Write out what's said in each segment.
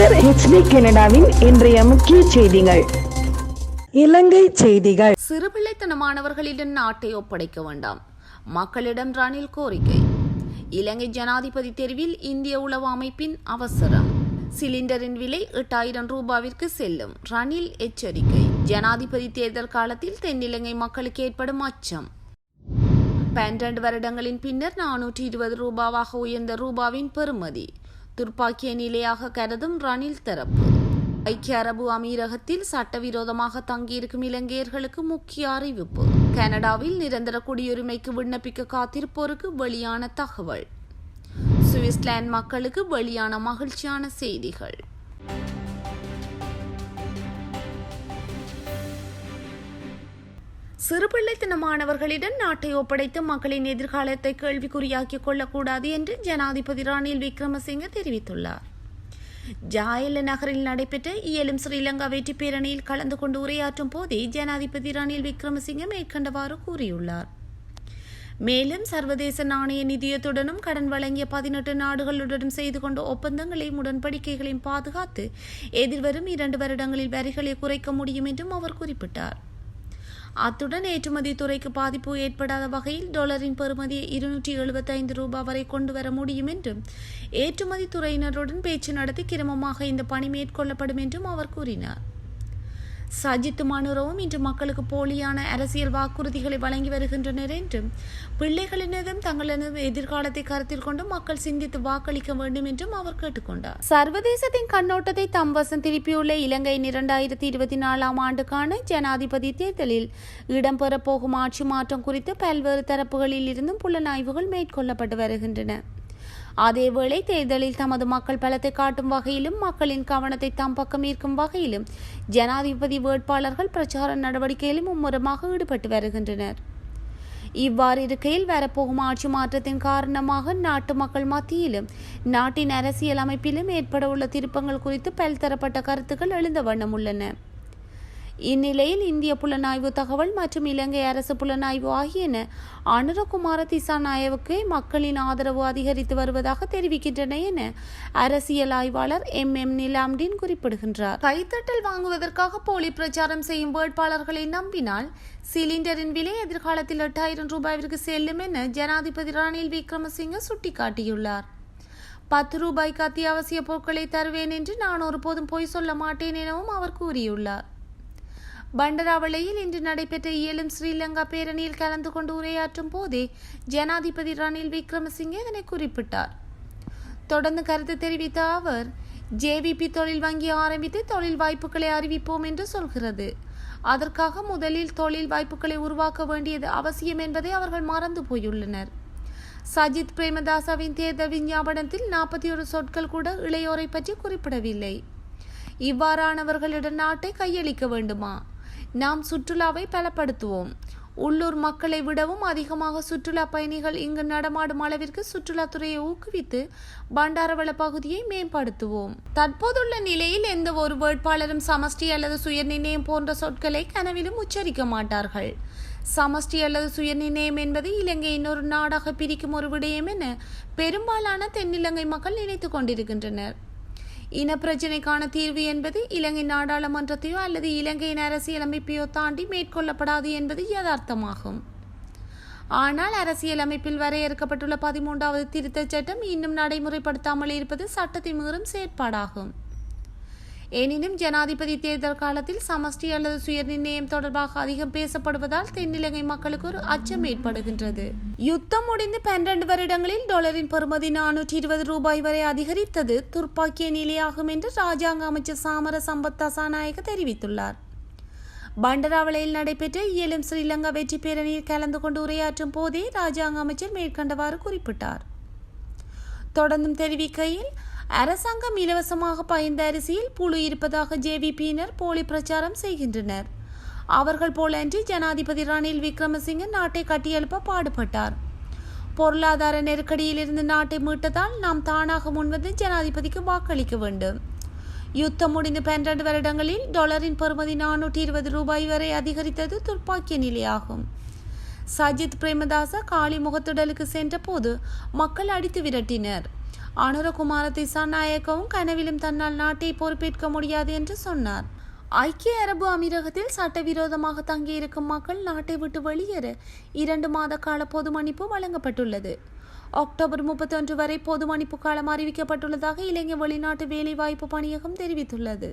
சுடர் HD கனடாவின் இன்றைய முக்கிய செய்திகள். இலங்கை செய்திகள். சிறுபிள்ளைத்தனமானவர்களிடம் நாட்டை ஒப்படைக்க வேண்டாம், மக்களிடம் ரணில் கோரிக்கை. இலங்கை ஜனாதிபதி தெரிவில் இந்திய உளவு அமைப்பின் அவசரம். சிலிண்டரின் விலை 8000 ரூபாவிற்கு செல்லும், ரணில் எச்சரிக்கை. ஜனாதிபதி தேர்தல் காலத்தில் தென்னிலங்கை மக்களுக்கு ஏற்படும் அச்சம். 12 வருடங்களின் பின்னர் 420 ரூபாவாக உயர்ந்த ரூபாவின் பெறுமதி துர்ப்பாக்கிய நிலையாக கருதும் ரணில் தரப்பு. ஐக்கிய அரபு அமீரகத்தில் சட்டவிரோதமாக தங்கியிருக்கும் இலங்கையர்களுக்கு முக்கிய அறிவிப்பு. கனடாவில் நிரந்தர குடியுரிமைக்கு விண்ணப்பிக்க காத்திருப்போருக்கு வெளியான தகவல். சுவிட்சர்லாந்து மக்களுக்கு வெளியான மகிழ்ச்சியான செய்திகள். சிறுபிள்ளைத்தனமானவர்களிடம் நாட்டை ஒப்படைத்து மக்களின் எதிர்காலத்தை கேள்விக்குறியாக்கிக் கொள்ளக்கூடாது என்று ஜனாதிபதி ரணில் விக்ரமசிங்க தெரிவித்துள்ளார். ஜாயல நகரில் நடைபெற்ற இயலும் ஸ்ரீலங்கா வெற்றி பேரணியில் கலந்து கொண்டு உரையாற்றும் போதே ஜனாதிபதி ரணில் விக்ரமசிங்க மேற்கண்டவாறு கூறியுள்ளார். மேலும் சர்வதேச நாணய நிதியத்துடனும் கடன் வழங்கிய 18 நாடுகளுடனும் செய்து கொண்ட ஒப்பந்தங்களையும் உடன்படிக்கைகளையும் பாதுகாத்து எதிர்வரும் 2 வருடங்களில் வரிகளை குறைக்க முடியும் என்றும் அவர் குறிப்பிட்டார். அத்துடன் ஏற்றுமதி துறைக்கு பாதிப்பு ஏற்படாத வகையில் டாலரின் பெறுமதியை 275 ரூபாய் வரை கொண்டு வர முடியும் என்றும் ஏற்றுமதி துறையினருடன் பேச்சு நடத்தி கிரமமாக இந்த பணி மேற்கொள்ளப்படும் என்றும் அவர் கூறினார். சஜித் மனுரவும் இன்று மக்களுக்கு போலியான அரசியல் வாக்குறுதிகளை வழங்கி வருகின்றனர் என்றும் பிள்ளைகளினதும் தங்களது எதிர்காலத்தை கருத்தில் கொண்டு மக்கள் சிந்தித்து வாக்களிக்க வேண்டும் என்றும் அவர் கேட்டுக்கொண்டார். சர்வதேசத்தின் கண்ணோட்டத்தை தம் வசம் திருப்பியுள்ள இலங்கையின் 2024 ஆண்டுக்கான ஜனாதிபதி தேர்தலில் இடம்பெறப் போகும் ஆட்சி மாற்றம் குறித்து பல்வேறு தரப்புகளில் இருந்தும் புலனாய்வுகள் மேற்கொள்ளப்பட்டு வருகின்றன. அதேவேளை தேர்தலில் தமது மக்கள் பலத்தை காட்டும் வகையிலும் மக்களின் கவனத்தை தம் பக்கம் ஈர்க்கும் வகையிலும் ஜனாதிபதி வேட்பாளர்கள் பிரச்சார நடவடிக்கையிலும் மும்முரமாக ஈடுபட்டு வருகின்றனர். இவ்வாறு இருக்கையில் வரப்போகும் ஆட்சி மாற்றத்தின் காரணமாக நாட்டு மக்கள் மத்தியிலும் நாட்டின் அரசியல் அமைப்பிலும் ஏற்பட உள்ள திருப்பங்கள் குறித்து பல்தரப்பட்ட கருத்துக்கள் எழுந்த வண்ணம் உள்ளன. இந்நிலையில் இந்திய புலனாய்வு தகவல் மற்றும் இலங்கை அரசு புலனாய்வு ஆகியன அனுரகுமார திசாநாயகவுக்கு மக்களின் ஆதரவு அதிகரித்து வருவதாக தெரிவிக்கின்றன என அரசியல் ஆய்வாளர் MM நிலாம்டின் குறிப்பிடுகின்றார். கைத்தட்டல் வாங்குவதற்காக போலி பிரச்சாரம் செய்யும் வேட்பாளர்களை நம்பினால் சிலிண்டரின் விலை எதிர்காலத்தில் 8000 ரூபாய்க்கு செல்லும் என ஜனாதிபதி ரணில் விக்ரமசிங்க சுட்டிக்காட்டியுள்ளார். 10 ரூபாய்க்கு அத்தியாவசிய பொருட்களை தருவேன் என்று நான் ஒருபோதும் பொய் சொல்ல மாட்டேன் எனவும் அவர் கூறியுள்ளார். பண்டராவளையில் இன்று நடைபெற்ற இயலும் ஸ்ரீலங்கா பேரணியில் கலந்து கொண்டு உரையாற்றும் போதே ஜனாதிபதி ரணில் விக்ரமசிங்கே இதனை குறிப்பிட்டார். தொடர்ந்து கருத்து தெரிவித்த அவர், JVP தொழில் வங்கி ஆரம்பித்து தொழில் வாய்ப்புகளை அறிவிப்போம் என்று சொல்கிறது. அதற்காக முதலில் தொழில் வாய்ப்புகளை உருவாக்க வேண்டியது அவசியம் என்பதை அவர்கள் மறந்து போயுள்ளனர். சஜித் பிரேமதாசவின் தேர்தல் விஞ்ஞாபனத்தில் 41 சொற்கள் கூட இளையோரை பற்றி குறிப்பிடவில்லை. இவ்வாறானவர்களிடம் நாட்டை கையளிக்க வேண்டுமா? நாம் சுற்றுலாவை பலப்படுத்துவோம். உள்ளூர் மக்களை விடவும் அதிகமாக சுற்றுலா பயணிகள் இங்கு நடமாடும் அளவிற்கு சுற்றுலாத்துறையை ஊக்குவித்து பண்டாரவள பகுதியை மேம்படுத்துவோம். தற்போதுள்ள நிலையில் எந்த ஒரு வேட்பாளரும் சமஷ்டி அல்லது சுயநிர்ணயம் போன்ற சொற்களை கனவிலும் உச்சரிக்க மாட்டார்கள். சமஷ்டி அல்லது சுயநிர்ணயம் என்பது இலங்கையின் ஒரு நாடாக பிரிக்கும் ஒரு விடயம் என பெரும்பாலான தென்னிலங்கை மக்கள் நினைத்துக் கொண்டிருக்கின்றனர். இன பிரச்சினைக்கான தீர்வு என்பது இலங்கை நாடாளுமன்றத்தையோ அல்லது இலங்கையின் அரசியலமைப்பையோ தாண்டி மேற்கொள்ளப்படாது என்பது யதார்த்தமாகும். ஆனால் அரசியலமைப்பில் வரையறுக்கப்பட்டுள்ள 13வது திருத்தச் சட்டம் இன்னும் நடைமுறைப்படுத்தாமல் இருப்பது சட்டத்தை மீறும் செயற்பாடாகும். எனினும் ஜனாதிபதி தேர்தல் காலத்தில் சமஷ்டி அல்லது சுயநிர்ணயம் தொடர்பாக அதிகம் பேசப்படுவதால் தென்னிலங்கை மக்களுக்கு ஒரு அச்சம் ஏற்படுகின்றது. யுத்தம் முடிந்து 12 வருடங்களில் டாலரின் பெறுமதி 420 ரூபாய் வரை அதிகரித்தது துர்ப்பாக்கிய நிலையாகும் என்று ராஜாங்க அமைச்சர் சாமர சம்பத் தசாநாயக்க தெரிவித்துள்ளார். பண்டராவளையில் நடைபெற்ற இயலும் ஸ்ரீலங்கா வெற்றி பேரணியில் கலந்து கொண்டு உரையாற்றும் போதே ராஜாங்க அமைச்சர் மேற்கண்டவாறு குறிப்பிட்டார். தொடர்ந்தும் தெரிவிக்கையில், அரசாங்கம் இலவசமாக பகிர்ந்த அரிசியில் புழு இருப்பதாக JVPயினர் போலி பிரச்சாரம் செய்கின்றனர். அவர்கள் போலன்றி ஜனாதிபதி ரணில் விக்ரமசிங்க நாட்டை கட்டியெழுப்ப பாடுபட்டார். பொருளாதார நெருக்கடியிலிருந்து நாட்டை மீட்டதால் நாம் தானாக முன்வந்து ஜனாதிபதிக்கு வாக்களிக்க வேண்டும். யுத்தம் முடிந்து 12 வருடங்களில் டாலரின் பெறுமதி 420 ரூபாய் வரை அதிகரித்தது துர்ப்பாக்கிய நிலையாகும். சஜித் பிரேமதாச காளி முகத்திடலுக்கு சென்ற போது மக்கள் அடித்து விரட்டினர். அனுரகுமார திசாநாயக்கவும் கனவிலும் தன்னால் நாட்டை பொறுப்பேற்க முடியாது என்று சொன்னார். ஐக்கிய அரபு அமீரகத்தில் சட்டவிரோதமாக தங்கியிருக்கும் மக்கள் நாட்டை விட்டு வெளியேற 2 மாத கால பொது மன்னிப்பு வழங்கப்பட்டுள்ளது. அக்டோபர் 31 வரை பொது மன்னிப்பு காலம் அறிவிக்கப்பட்டுள்ளதாக இலங்கை வெளிநாட்டு வேலைவாய்ப்பு பணியகம் தெரிவித்துள்ளது.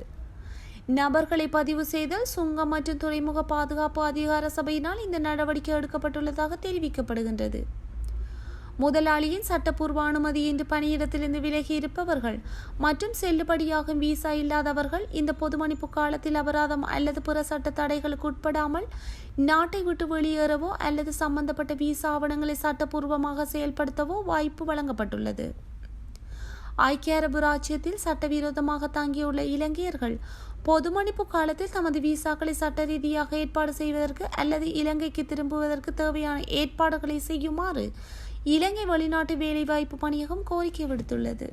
நபர்களை பதிவு செய்தல், சுங்கம் மற்றும் துறைமுக பாதுகாப்பு அதிகார சபையினால் இந்த நடவடிக்கை எடுக்கப்பட்டுள்ளதாக தெரிவிக்கப்படுகின்றது. முதலாளியின் சட்டப்பூர்வ அனுமதியின்றி பணியிடத்திலிருந்து விலகி இருப்பவர்கள் மற்றும் செல்லுபடியாகும் விசா இல்லாதவர்கள் இந்த பொது மன்னிப்பு காலத்தில் அபராதம் அல்லது பிற சட்ட தடைகளுக்கு உட்படாமல் நாட்டை விட்டு வெளியேறவோ அல்லது சம்பந்தப்பட்ட விசா ஆவணங்களை சட்டப்பூர்வமாக செயல்படுத்தவோ வாய்ப்பு வழங்கப்பட்டுள்ளது. ஐக்கிய அரபு ராச்சியத்தில் சட்டவிரோதமாக தங்கியுள்ள இலங்கையர்கள் பொது மன்னிப்பு காலத்தில் தமது விசாக்களை சட்ட ரீதியாக ஏற்பாடு செய்வதற்கு அல்லது இலங்கைக்கு திரும்புவதற்கு தேவையான ஏற்பாடுகளை செய்யுமாறு இலங்கை வெளிநாட்டு வேலைவாய்ப்பு பணியகம் கோரிக்கை விடுத்துள்ளது.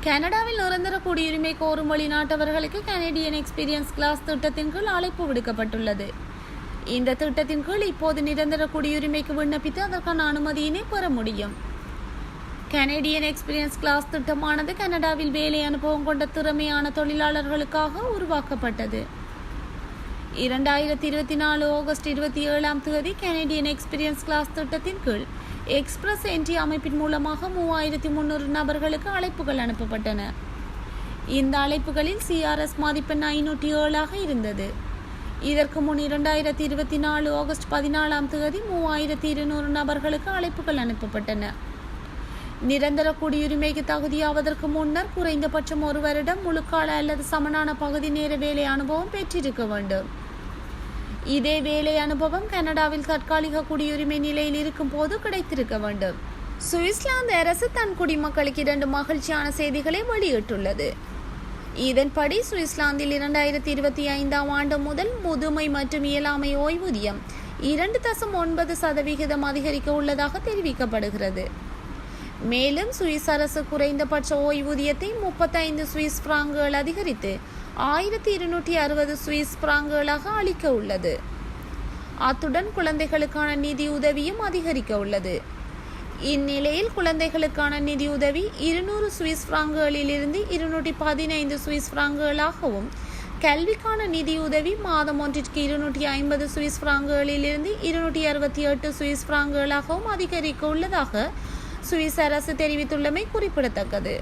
கனடாவில் நிரந்தர குடியுரிமை கோரும் வெளிநாட்டவர்களுக்கு கனடியன் எக்ஸ்பீரியன்ஸ் கிளாஸ் திட்டத்தின் கீழ் அழைப்பு விடுக்கப்பட்டுள்ளது. இந்த திட்டத்தின் கீழ் இப்போது நிரந்தர குடியுரிமைக்கு விண்ணப்பித்து அதற்கான அனுமதியினை பெற முடியும். கனடியன் எக்ஸ்பீரியன்ஸ் கிளாஸ் திட்டமானது கனடாவில் வேலை அனுபவம் கொண்ட திறமையான தொழிலாளர்களுக்காக உருவாக்கப்பட்டது. 2024 ஆகஸ்ட் 27 கனடியன் எக்ஸ்பீரியன்ஸ் கிளாஸ் திட்டத்தின் கீழ் எக்ஸ்பிரஸ் என்ட்ரி அமைப்பின் மூலமாக 3300 நபர்களுக்கு அழைப்புகள் அனுப்பப்பட்டன. இந்த அழைப்புகளில் CRS மதிப்பெண் 507 இருந்தது. இதற்கு முன் 2024 ஆகஸ்ட் 14 3200 நபர்களுக்கு அழைப்புகள் அனுப்பப்பட்டன. நிரந்தர குடியுரிமைக்கு தகுதியாவதற்கு முன்னர் குறைந்தபட்சம் 1 வருடம் முழுக்கால அல்லது சமனான பகுதி நேர வேலை அனுபவம் பெற்றிருக்க வேண்டும். இதே வேலை அனுபவம் கனடாவில் தற்காலிக குடியுரிமை நிலையில் இருக்கும் போது கிடைத்திருக்க வேண்டும். சுவிட்சர்லாந்து அரசு தன் குடிமக்களுக்கு 2 மகிழ்ச்சியான செய்திகளை வெளியிட்டுள்ளது. இதன்படி சுவிட்சர்லாந்தில் 2025 ஆண்டு முதல் முதுமை மற்றும் இயலாமை ஓய்வூதியம் 2.9% அதிகரிக்க உள்ளதாக தெரிவிக்கப்படுகிறது. மேலும் சுவிஸ் அரசு குறைந்தபட்ச ஓய்வூதியத்தை 35 சுவிஸ் பிராங்குகள் அதிகரித்து 1260 சுவிஸ் பிராங்குகளாக அளிக்க உள்ளது. அத்துடன் குழந்தைகளுக்கான நிதி உதவியும் அதிகரிக்க உள்ளது. இந்நிலையில் குழந்தைகளுக்கான நிதியுதவி 200 சுவிஸ் பிராங்குகளில் இருந்து 215 சுவிஸ் பிராங்குகளாகவும், கல்விக்கான நிதியுதவி மாதம் ஒன்றிற்கு 250 சுவிஸ் பிராங்குகளில் இருந்து 268 சுவிஸ் பிராங்குகளாகவும் அதிகரிக்க உள்ளதாக சுவிஸ் அரசு தெரிவித்துள்ளமை குறிப்பிடத்தக்கது.